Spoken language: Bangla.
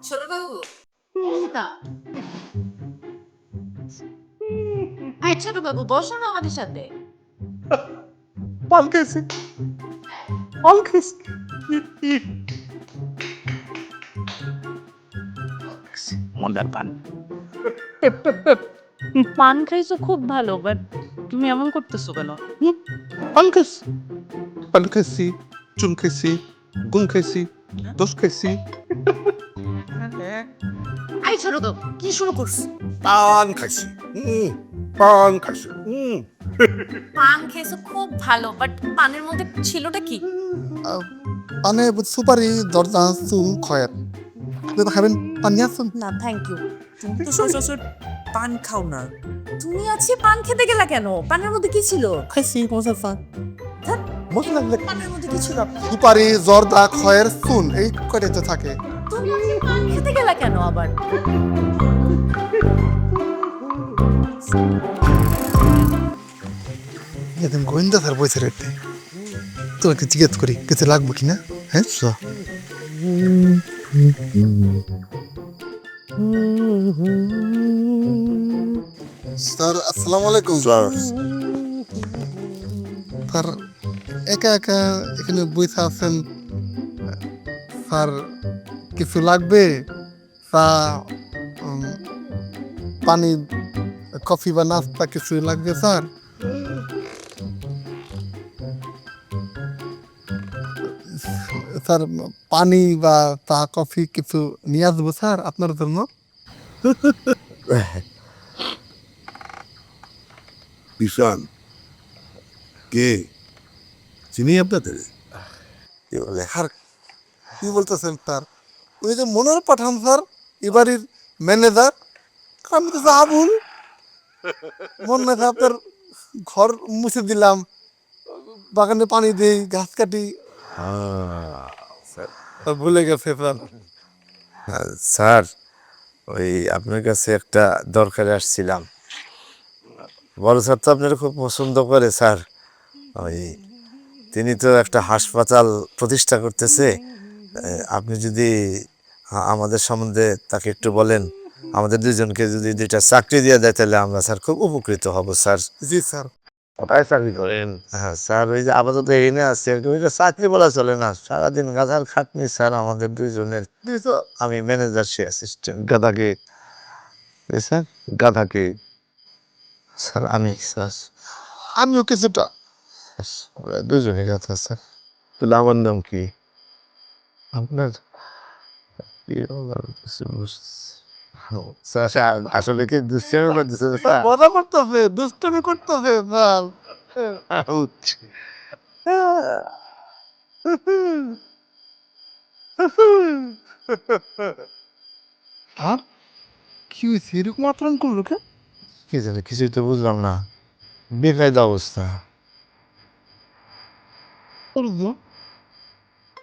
ছোটবাবু তা আয় ছোটবাবু বসো না আমাদের সাথে। পান খাইছি পান খাইছি মজার পান। পান খাইছো খুব ভালো, বাট তুমি এমন করতেছো কেন? পান খাইছি পান খাইছি চুন খাইছি গুম খাইছি দোষ খাইছি আয় ছোটবাবু কি শুরু করছো? পান খাইছি পান খাইছি পান খেয়েছো খুব ভালো, বাট পানের মধ্যে ছিলটা কি? পানে সুপারি দরজা চুল খয়ের আপনি খাবেন পান নিয়ে আসুন না থ্যাংক ইউ। তুমি তো শ্বশুর পান খাও না। তুমি আজকে পান খেতে গেলা কেন? পানের মধ্যে কি ছিল? খাইছি মজার পান ধ্যাৎ, মজা লাগলে পানের মধ্যে কি ছিল? সুপারি জর্দা খয়ের চুন এই কয়টাই তো থাকে তুমি আজকে পান খেতে গেলা কেন আবার? একদম গোয়েন্দা স্যার বসে রেটে তোমাকে জিজ্ঞেস করি কিছু লাগবে কিনা হ্যাঁ স্যার আসসালামু আলাইকুম স্যার একা একা এখানে বসে আছেন স্যার কিছু লাগবে চা পানি কফি বা নাস্তা কিছু লাগবে স্যার স্যার পানি বা চা কফি কিছু নিয়ে আসবো স্যার আপনার জন্য বিশাল কে চিনি আপনাদের কি বলে স্যার কি বলতেছেন স্যার ওই যে মনোর পাঠান স্যার এবারের ম্যানেজার আমি তো আবুল মনে আপনার ঘর মুছে দিলাম বাগানে পানি দিই গাছ কাটি ভুলে গেছে স্যার স্যার ওই আপনার কাছে একটা দরকারে আসছিলাম। বড় স্যার তো আপনার খুব পছন্দ করে স্যার। ওই তিনি তো একটা হাসপাতাল প্রতিষ্ঠা করতেছে। আপনি যদি আমাদের সম্বন্ধে তাকে একটু বলেন, আমাদের দুজনকে যদি দুইটা চাকরি দিয়ে দেয় তাহলে আমরা স্যার খুব উপকৃত হব স্যার। জি স্যার কোথায় চাকরি করেন? হ্যাঁ স্যার ওই যে আপাতত এখানে আছে, ওইটা চাকরি বলা চলে না, সারাদিন গাধার খাটনি স্যার আমাদের দুইজনের। আমি ম্যানেজার, সে অ্যাসিস্ট্যান্ট। গাধাকে স্যার, গাধাকে স্যার আমি স্যার, আমিও কিছুটা ওরা দুজনে গাধা স্যার। তাহলে আমার নাম কি? আপনার স্যার আসলে কি দুশ্চিন্তা করতেছে স্যার? মজা করতেছে দুষ্টমি করতেছে স্যার আর কি হয়েছে এরকম আচরণ করলো কে কি জানি, কিছুই তো বুঝলাম না, বেকায়দা অবস্থা। করবো